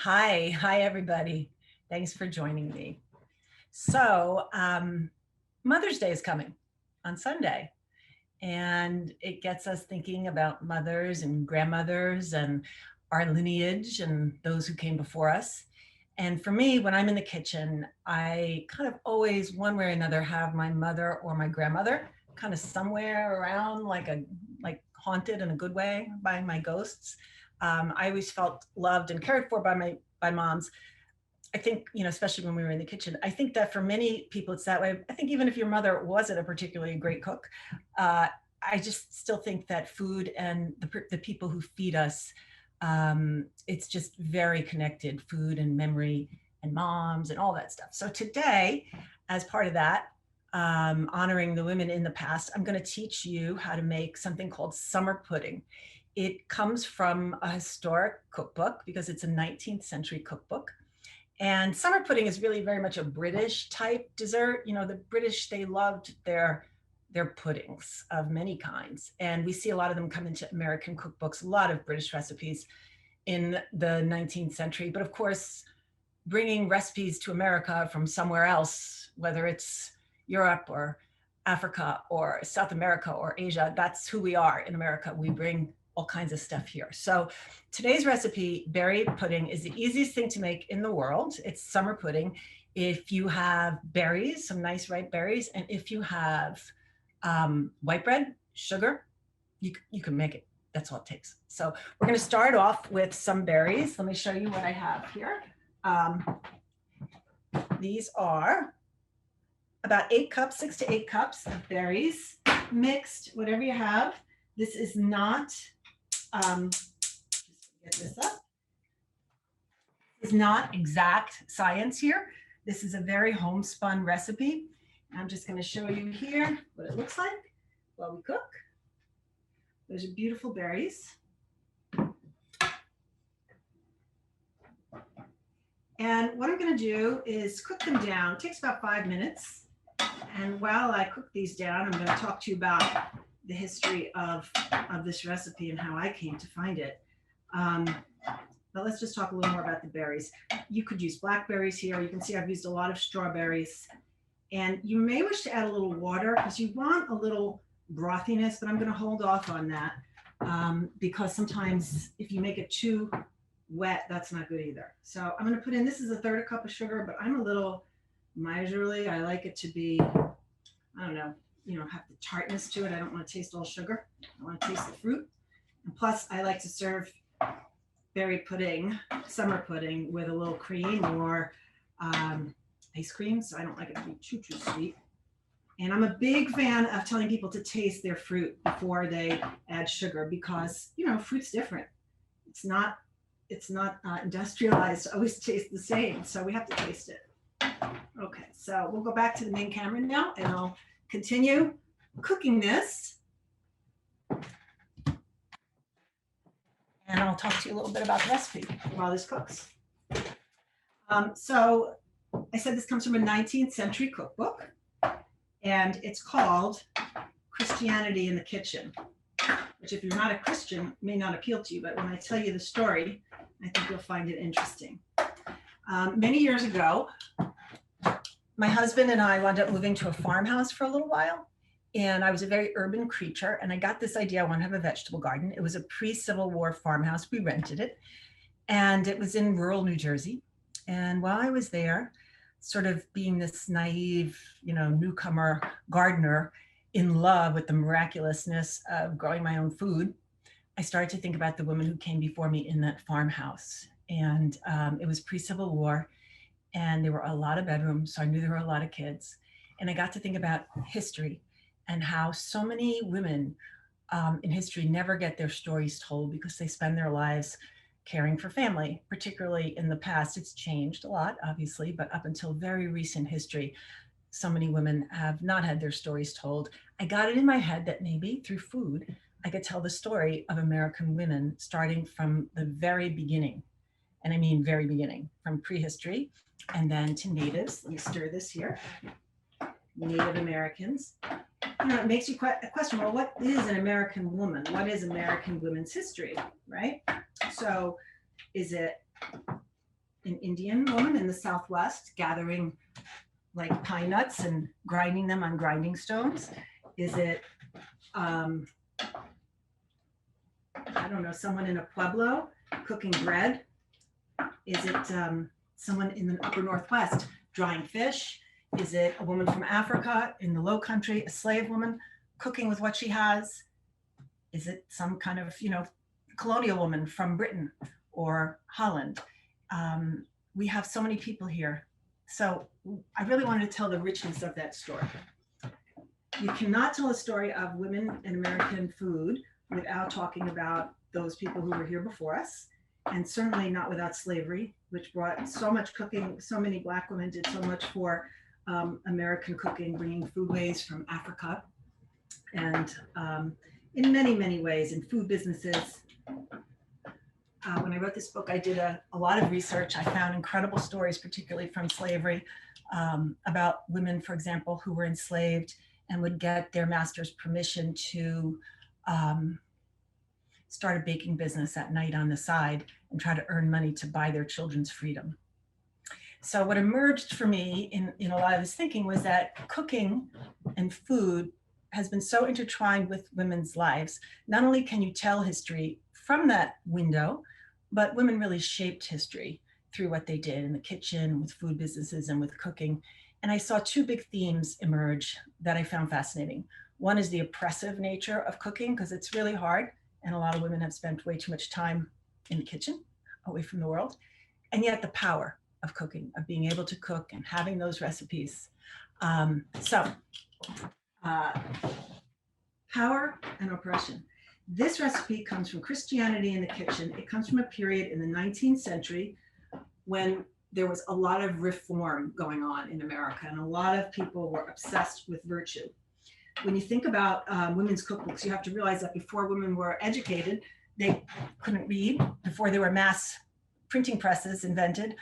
Hi everybody. Thanks for joining me. So, Mother's Day is coming on Sunday, and it gets us thinking about mothers and grandmothers and our lineage and those who came before us. And for me, when I'm in the kitchen, I kind of always, one way or another, have my mother or my grandmother kind of somewhere around, like haunted in a good way by my ghosts. I always felt loved and cared for by moms. I think, especially when we were in the kitchen, I think that for many people it's that way. I think even if your mother wasn't a particularly great cook, uh, I just still think that food and the people who feed us, it's just very connected, food and memory and moms and all that stuff. So today, as part of that, honoring the women in the past, I'm going to teach you how to make something called summer pudding. It comes from a historic cookbook because it's a 19th century cookbook. And summer pudding is really very much a British type dessert. The British, they loved their puddings of many kinds. And we see a lot of them come into American cookbooks, a lot of British recipes in the 19th century. But of course, bringing recipes to America from somewhere else, whether it's Europe or Africa or South America or Asia, that's who we are in America. We bring all kinds of stuff here. So today's recipe, berry pudding, is the easiest thing to make in the world. It's summer pudding. If you have berries, some nice ripe berries, and if you have white bread, sugar, you can make it. That's all it takes. So we're going to start off with some berries. Let me show you what I have here. These are about 8 cups, 6 to 8 cups of berries, mixed, whatever you have. This is not, just get this up. This is not exact science here. This is a very homespun recipe. I'm just going to show you here what it looks like while we cook. Those are beautiful berries. And what I'm going to do is cook them down. It takes about 5 minutes. And while I cook these down, I'm going to talk to you about the history of this recipe and how I came to find it. But let's just talk a little more about the berries. You could use blackberries here. You can see I've used a lot of strawberries. And you may wish to add a little water because you want a little brothiness, but I'm going to hold off on that because sometimes if you make it too wet, that's not good either. So I'm going to put in, this is 1/3 cup of sugar, but I'm a little miserly. I like it to be, I don't know, have the tartness to it. I don't want to taste all sugar. I want to taste the fruit. And plus, I like to serve berry pudding, summer pudding, with a little cream or ice cream. So I don't like it to be too sweet. And I'm a big fan of telling people to taste their fruit before they add sugar because, fruit's different. It's not industrialized to always taste the same. So we have to taste it. Okay, so we'll go back to the main camera now and I'll continue cooking this. And I'll talk to you a little bit about the recipe while this cooks. So I said this comes from a 19th century cookbook, and it's called Christianity in the Kitchen, which if you're not a Christian may not appeal to you, but when I tell you the story, I think you'll find it interesting. Many years ago, my husband and I wound up moving to a farmhouse for a little while. And I was a very urban creature. And I got this idea, I want to have a vegetable garden. It was a pre-Civil War farmhouse. We rented it. And it was in rural New Jersey. And while I was there, sort of being this naive, newcomer gardener in love with the miraculousness of growing my own food, I started to think about the women who came before me in that farmhouse. And it was pre-Civil War. And there were a lot of bedrooms, so I knew there were a lot of kids. And I got to think about history and how so many women in history never get their stories told because they spend their lives caring for family, particularly in the past. It's changed a lot, obviously, but up until very recent history, so many women have not had their stories told. I got it in my head that maybe through food, I could tell the story of American women starting from the very beginning. And I mean very beginning, from prehistory and then to natives. Let me stir this here. Native Americans. It makes you question, well, what is an American woman? What is American women's history, right? So is it an Indian woman in the Southwest gathering like pine nuts and grinding them on grinding stones? Is it, I don't know, someone in a pueblo cooking bread? Is it someone in the upper Northwest drying fish? Is it a woman from Africa in the low country, a slave woman cooking with what she has? Is it some kind of, colonial woman from Britain or Holland? We have so many people here. So I really wanted to tell the richness of that story. You cannot tell a story of women in American food without talking about those people who were here before us, and certainly not without slavery, which brought so much cooking. So many Black women did so much for American cooking, bringing foodways from Africa, and in many, many ways in food businesses. When I wrote this book, I did a lot of research. I found incredible stories, particularly from slavery, about women, for example, who were enslaved and would get their master's permission to start a baking business at night on the side and try to earn money to buy their children's freedom. So what emerged for me in a lot of this thinking was that cooking and food has been so intertwined with women's lives. Not only can you tell history from that window, but women really shaped history through what they did in the kitchen, with food businesses, and with cooking. And I saw two big themes emerge that I found fascinating. One is the oppressive nature of cooking, because it's really hard, and a lot of women have spent way too much time in the kitchen, away from the world. And yet the power of cooking, of being able to cook and having those recipes. Power and oppression. This recipe comes from Christianity in the Kitchen. It comes from a period in the 19th century when there was a lot of reform going on in America, and a lot of people were obsessed with virtue. When you think about women's cookbooks, you have to realize that before women were educated, they couldn't read. Before there were mass printing presses invented,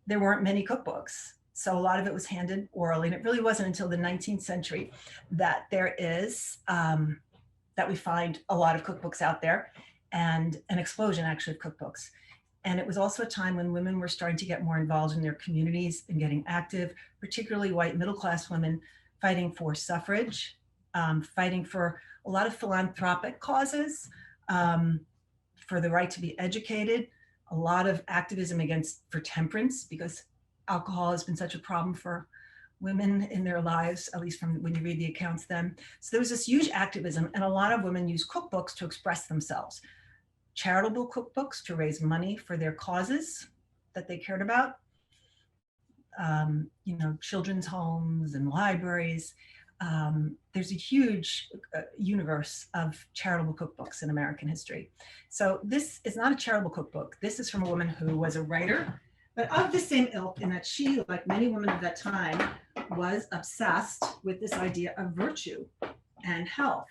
there weren't many cookbooks. So a lot of it was handed orally, and it really wasn't until the 19th century that that we find a lot of cookbooks out there, and an explosion actually of cookbooks. And it was also a time when women were starting to get more involved in their communities and getting active, particularly white middle-class women fighting for suffrage, fighting for a lot of philanthropic causes, for the right to be educated, a lot of activism for temperance, because alcohol has been such a problem for women in their lives, at least from when you read the accounts then. So there was this huge activism, and a lot of women used cookbooks to express themselves. Charitable cookbooks to raise money for their causes that they cared about, children's homes and libraries. There's a huge universe of charitable cookbooks in American history. So this is not a charitable cookbook. This is from a woman who was a writer, but of the same ilk, in that she, like many women of that time, was obsessed with this idea of virtue and health,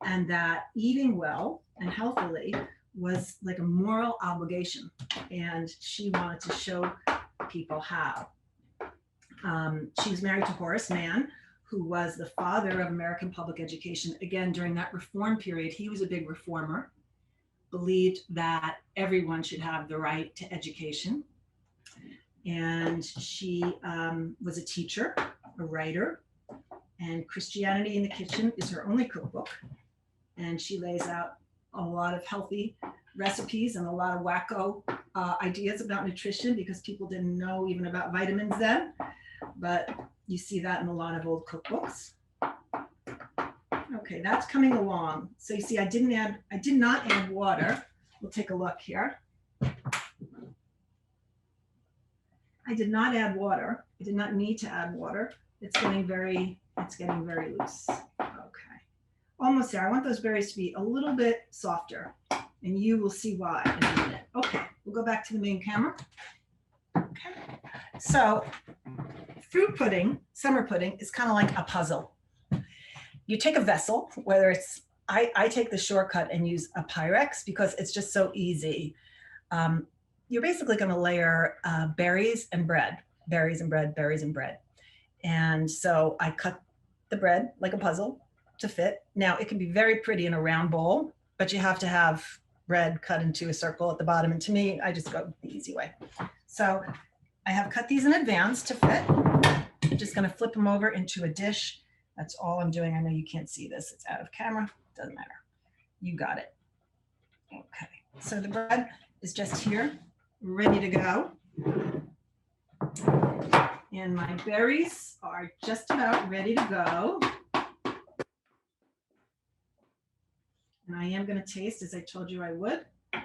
and that eating well and healthily was like a moral obligation, and she wanted to show people how. She was married to Horace Mann, who was the father of American public education. Again, during that reform period, he was a big reformer, believed that everyone should have the right to education. And she was a teacher, a writer, and Christianity in the Kitchen is her only cookbook. And she lays out a lot of healthy recipes and a lot of wacko ideas about nutrition, because people didn't know even about vitamins then. But you see that in a lot of old cookbooks. Okay, that's coming along. So you see, I did not add water. We'll take a look here. I did not add water. I did not need to add water. It's getting very loose. Okay, almost there. I want those berries to be a little bit softer, and you will see why in a minute. Okay, we'll go back to the main camera. Okay, so fruit pudding, summer pudding, is kind of like a puzzle. You take a vessel, whether it's, I take the shortcut and use a Pyrex because it's just so easy. You're basically going to layer berries and bread, berries and bread, berries and bread. And so I cut the bread like a puzzle to fit. Now it can be very pretty in a round bowl, but you have to have bread cut into a circle at the bottom. And to me, I just go the easy way. So I have cut these in advance to fit. I'm just going to flip them over into a dish. That's all I'm doing. I know you can't see this. It's out of camera. Doesn't matter. You got it. Okay. So the bread is just here, ready to go. And my berries are just about ready to go. And I am going to taste, as I told you I would. To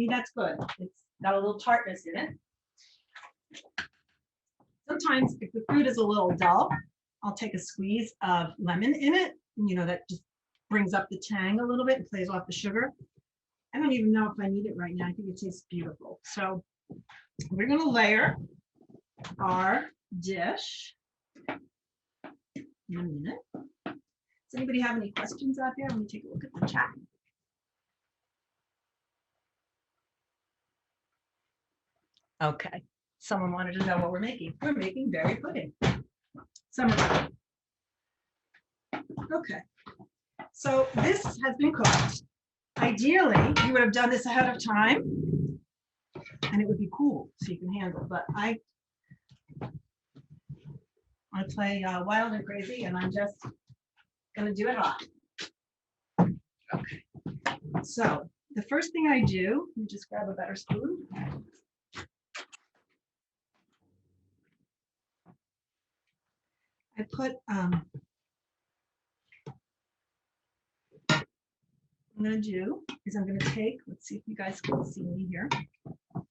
me, that's good. It's got a little tartness in it. Sometimes if the fruit is a little dull, I'll take a squeeze of lemon in it. You know, that just brings up the tang a little bit and plays off the sugar. I don't even know if I need it right now. I think it tastes beautiful. So we're going to layer our dish in a minute. Does anybody have any questions out there? Let me take a look at the chat. Okay. Someone wanted to know what we're making. We're making berry pudding. Summertime. Okay. So this has been cooked. Ideally, you would have done this ahead of time and it would be cool so you can handle it. But I play wild and crazy and I'm just going to do it hot. Okay. So the first thing I do, let me just grab a better spoon. I put, what I'm going to do is I'm going to take, let's see if you guys can see me here. I'm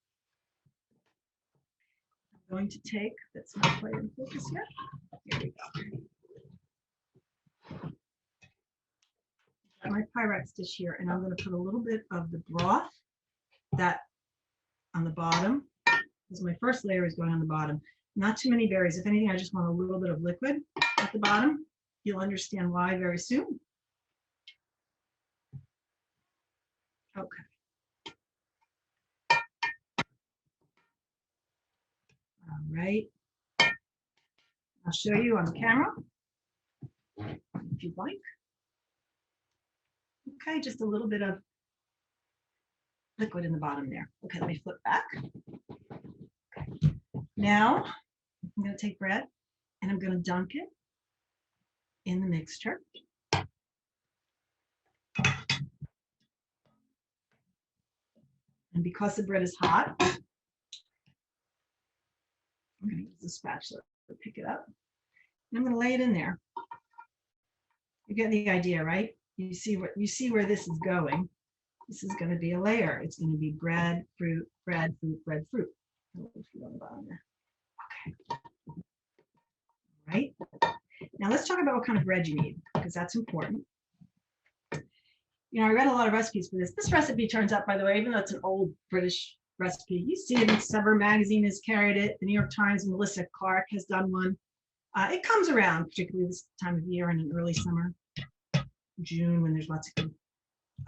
going to take, that's not quite in focus yet. Here we go. Got my Pyrex dish here, and I'm going to put a little bit of the broth that on the bottom. This is my first layer is going on the bottom. Not too many berries. If anything, I just want a little bit of liquid at the bottom. You'll understand why very soon. Okay. All right. I'll show you on the camera if you'd like. Okay, just a little bit of liquid in the bottom there. Okay, let me flip back. Okay. Now I'm going to take bread and I'm going to dunk it in the mixture. And because the bread is hot, I'm going to use the spatula to pick it up. And I'm going to lay it in there. You get the idea, right? You see where this is going. This is going to be a layer. It's going to be bread, fruit, bread, fruit, bread, fruit. On the bottom there. Okay. All right. Now let's talk about what kind of bread you need, because that's important. You know, I read a lot of recipes for this. This recipe turns out, by the way, even though it's an old British recipe, you see it in Summer Magazine has carried it. The New York Times, Melissa Clark has done one. It comes around, particularly this time of year in an early summer, June, when there's lots of good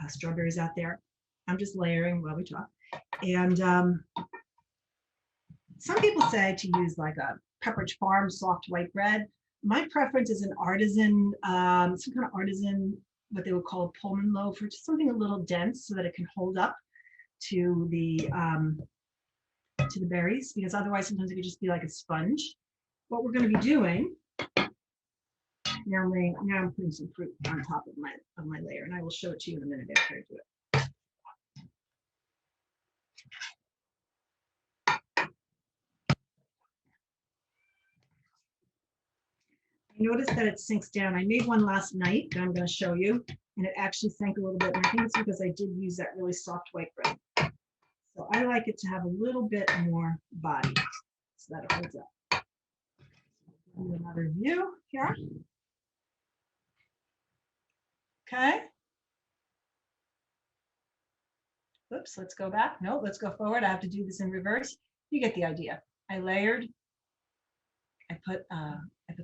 strawberries out there. I'm just layering while we talk. And some people say to use like a Pepperidge Farm soft white bread. My preference is an artisan, some kind of artisan, what they would call a Pullman loaf, or just something a little dense so that it can hold up to the berries, because otherwise sometimes it could just be like a sponge. What we're going to be doing now, I'm putting some fruit on top of my layer, and I will show it to you in a minute after I do it. Notice that it sinks down. I made one last night that I'm going to show you, and it actually sank a little bit. And I think it's because I did use that really soft white bread. So I like it to have a little bit more body so that it holds up. Do another view here. Okay. Oops, let's go back. No, let's go forward. I have to do this in reverse. You get the idea. I layered. I put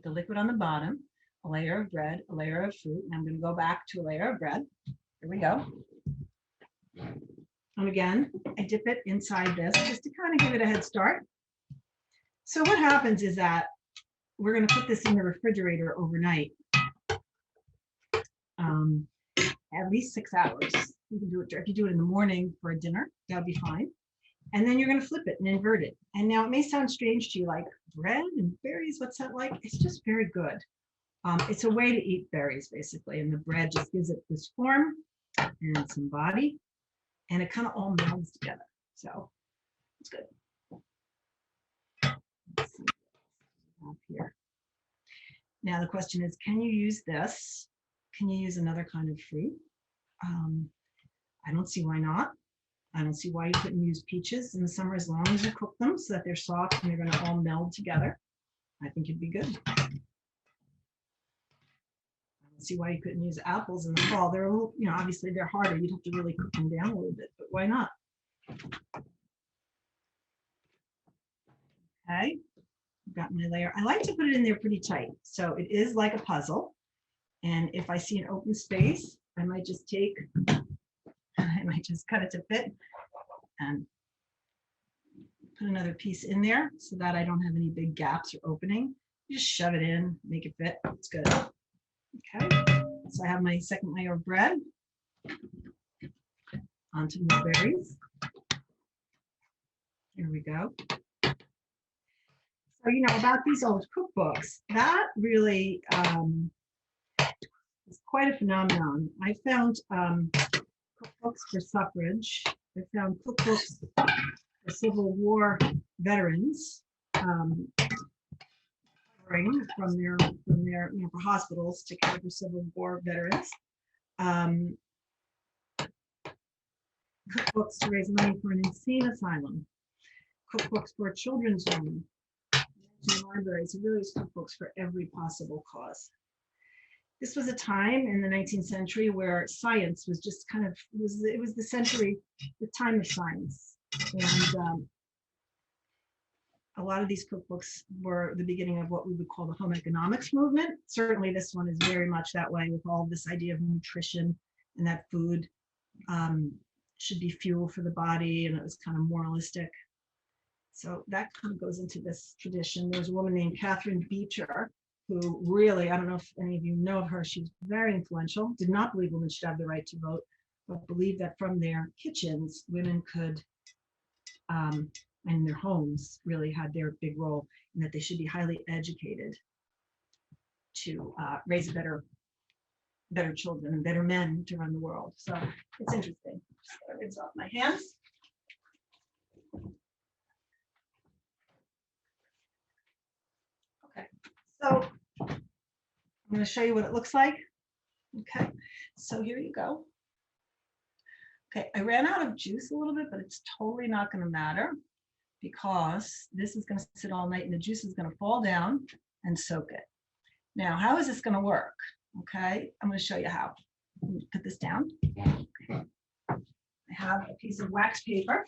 the liquid on the bottom, a layer of bread, a layer of fruit, and I'm going to go back to a layer of bread. Here we go. And again, I dip it inside this just to kind of give it a head start. So what happens is that we're going to put this in the refrigerator overnight. at least 6 hours. You can do it if you do it in the morning for a dinner, that'll be fine. And then you're going to flip it and invert it. And now it may sound strange to you, like bread and berries, what's that like? It's just very good. It's a way to eat berries, basically, and the bread just gives it this form and some body, and it kind of all melds together. So it's good. Let's see what we have here. Now the question is, can you use this? Can you use another kind of fruit? I don't see why not. I don't see why you couldn't use peaches in the summer as long as you cook them so that they're soft and they're going to all meld together. I think it'd be good. I don't see why you couldn't use apples in the fall. They're a little, obviously they're harder. You'd have to really cook them down a little bit, but why not? Okay, I've got my layer. I like to put it in there pretty tight. So it is like a puzzle. And if I see an open space, I might just cut it to fit and put another piece in there so that I don't have any big gaps or opening. You just shove it in, make it fit. It's good. Okay, so I have my second layer of bread onto my berries. Here we go. So, about these old cookbooks, that really is quite a phenomenon. I found cookbooks for suffrage. I found cookbooks for Civil War veterans, from their for hospitals to care for Civil War veterans. Cookbooks to raise money for an insane asylum. Cookbooks for a children's home. Libraries. It really is cookbooks for every possible cause. This was a time in the 19th century where science was just kind of, it was the time of science. And a lot of these cookbooks were the beginning of what we would call the home economics movement. Certainly this one is very much that way, with all this idea of nutrition and that food should be fuel for the body, and it was kind of moralistic. So that kind of goes into this tradition. There's a woman named Catherine Beecher, who really, I don't know if any of you know of her, she's very influential, did not believe women should have the right to vote, but believed that from their kitchens, women could, and their homes really had their big role, and that they should be highly educated to raise better children and better men to run the world. So it's interesting. Just gotta rinse off my hands. Okay, so I'm going to show you what it looks like. Okay, so here you go. Okay, I ran out of juice a little bit, but it's totally not going to matter because this is going to sit all night and the juice is going to fall down and soak it. Now, how is this going to work? Okay, I'm going to show you how. Put this down. Okay. I have a piece of wax paper.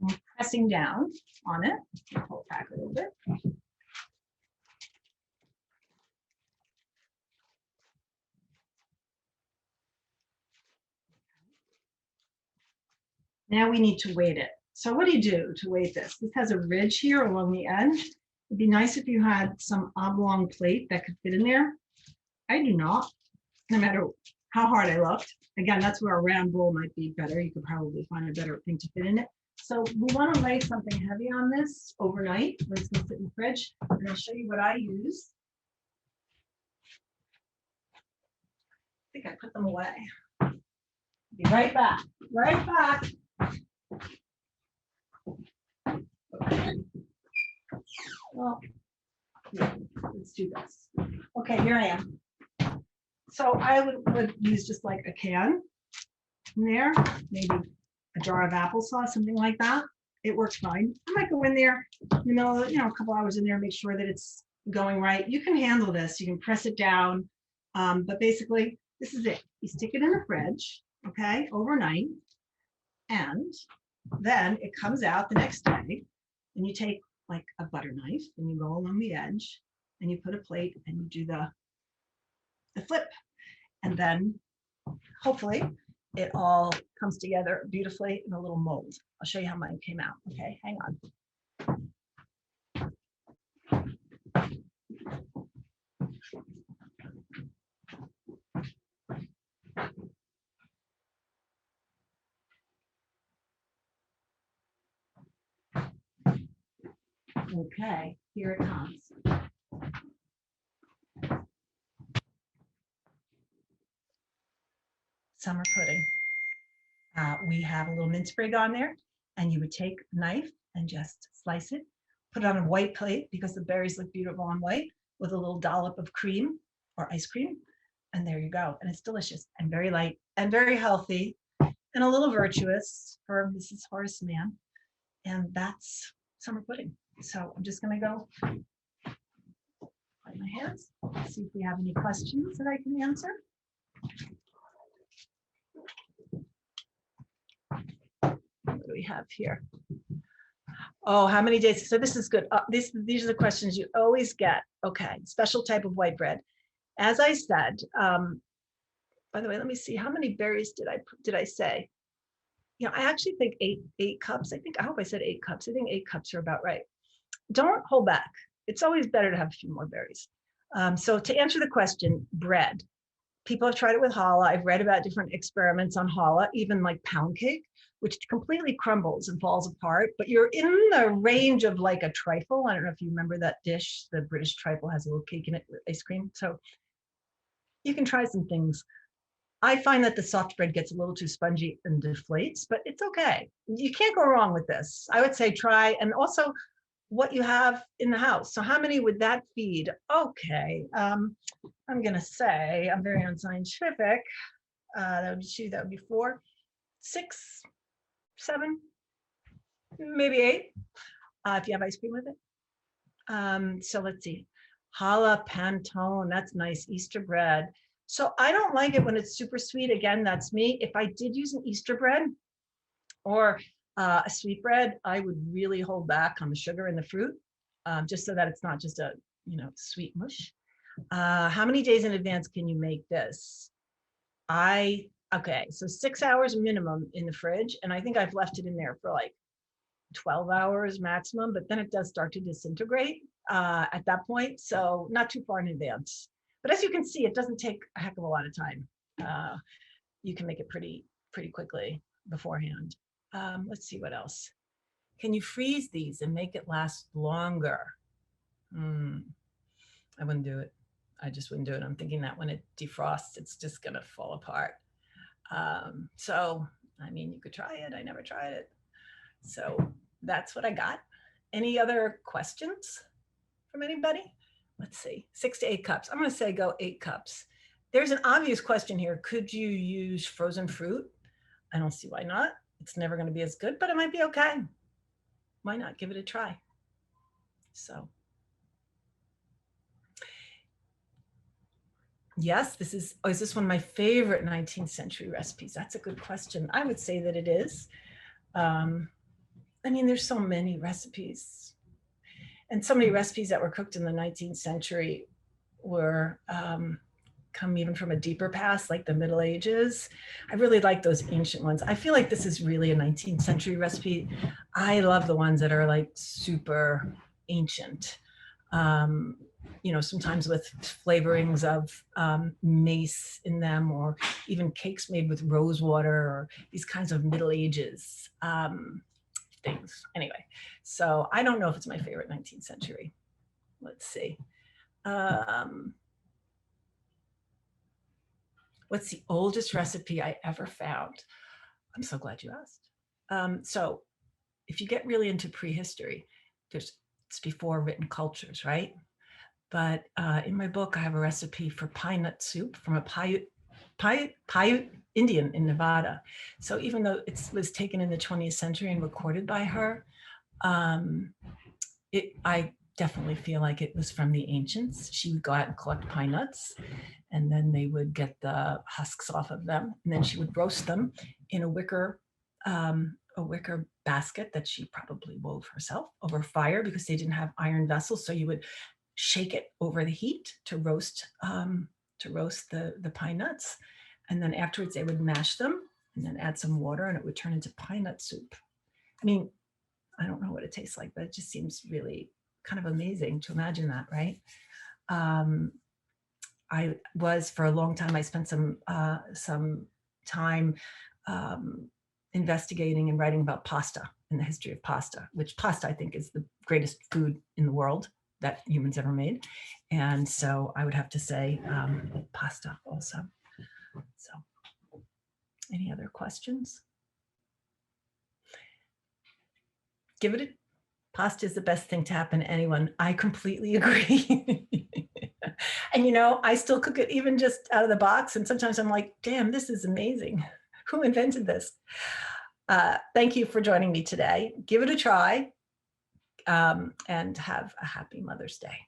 I'm pressing down on it. Pull it back a little bit. Now we need to weight it. So what do you do to weight this? This has a ridge here along the end. It'd be nice if you had some oblong plate that could fit in there. I do not, no matter how hard I looked. Again, that's where a round bowl might be better. You could probably find a better thing to fit in it. So we want to lay something heavy on this overnight. It's going to sit in the fridge. And I'll show you what I use. I think I put them away. Be right back. Right back. Okay. Well, yeah, let's do this. Okay, here I am. So I would use just like a can in there, maybe a jar of applesauce, something like that. It works fine. I might go in there, a couple hours in there, make sure that it's going right. You can handle this. You can press it down. But basically, this is it. You stick it in the fridge, okay, overnight. And then it comes out the next day, and you take like a butter knife and you go along the edge and you put a plate and you do the flip. And then hopefully it all comes together beautifully in a little mold. I'll show you how mine came out. Okay, hang on. Okay, here it comes. Summer pudding. We have a little mint sprig on there, and you would take a knife and just slice it, put it on a white plate because the berries look beautiful on white, with a little dollop of cream or ice cream, and there you go. And it's delicious and very light and very healthy and a little virtuous for Mrs. Horace Mann. And that's summer pudding. So I'm just going to go wipe my hands, see if we have any questions that I can answer. What do we have here? Oh, how many days? So this is good. These are the questions you always get. Okay, special type of white bread. As I said, by the way, let me see, how many berries did I say? You know, I actually think eight cups. I hope I said 8 cups. I think 8 cups are about right. Don't hold back. It's always better to have a few more berries. So to answer the question, bread. People have tried it with challah. I've read about different experiments on challah, even like pound cake, which completely crumbles and falls apart. But you're in the range of like a trifle. I don't know if you remember that dish. The British trifle has a little cake in it with ice cream. So you can try some things. I find that the soft bread gets a little too spongy and deflates, but it's okay. You can't go wrong with this. I would say try, and also what you have in the house. So how many would that feed? Okay, I'm gonna say, I'm very unscientific. That would be 2, that would be 4, 6, 7, maybe 8, if you have ice cream with it. So let's see, challah panettone, that's nice, Easter bread. So I don't like it when it's super sweet. Again, that's me. If I did use an Easter bread or a sweet bread, I would really hold back on the sugar and the fruit, just so that it's not just a, sweet mush. How many days in advance can you make this? Okay, so 6 hours minimum in the fridge. And I think I've left it in there for like 12 hours maximum, but then it does start to disintegrate at that point. So not too far in advance. But as you can see, it doesn't take a heck of a lot of time. You can make it pretty quickly beforehand. Let's see what else. Can you freeze these and make it last longer? I wouldn't do it. I just wouldn't do it. I'm thinking that when it defrosts, it's just gonna fall apart. So, I mean, you could try it. I never tried it. So that's what I got. Any other questions from anybody? Let's see, 6 to 8 cups. I'm gonna say go 8 cups. There's an obvious question here. Could you use frozen fruit? I don't see why not. It's never gonna be as good, but it might be okay. Why not? Give it a try. So. Yes, is this one of my favorite 19th century recipes? That's a good question. I would say that it is. I mean, there's so many recipes, and so many recipes that were cooked in the 19th century were come even from a deeper past, like the Middle Ages. I really like those ancient ones. I feel like this is really a 19th century recipe. I love the ones that are like super ancient. Sometimes with flavorings of mace in them, or even cakes made with rose water, or these kinds of Middle Ages things. Anyway, so I don't know if it's my favorite 19th century. Let's see. What's the oldest recipe I ever found? I'm so glad you asked. So if you get really into prehistory, it's before written cultures, right? But in my book, I have a recipe for pine nut soup from a Paiute Indian in Nevada. So even though it was taken in the 20th century and recorded by her, I definitely feel like it was from the ancients. She would go out and collect pine nuts, and then they would get the husks off of them, and then she would roast them in a wicker basket that she probably wove herself over fire, because they didn't have iron vessels. So you would shake it over the heat to roast the pine nuts, and then afterwards they would mash them and then add some water and it would turn into pine nut soup. I mean, I don't know what it tastes like, but it just seems really kind of amazing to imagine that, right? I was, for a long time, I spent some time investigating and writing about pasta and the history of pasta, which pasta I think is the greatest food in the world that humans ever made. And so I would have to say pasta also. So any other questions? Give it a, pasta is the best thing to happen to anyone. I completely agree. And you know, I still cook it even just out of the box. And sometimes I'm like, damn, this is amazing. Who invented this? Thank you for joining me today. Give it a try and have a happy Mother's Day.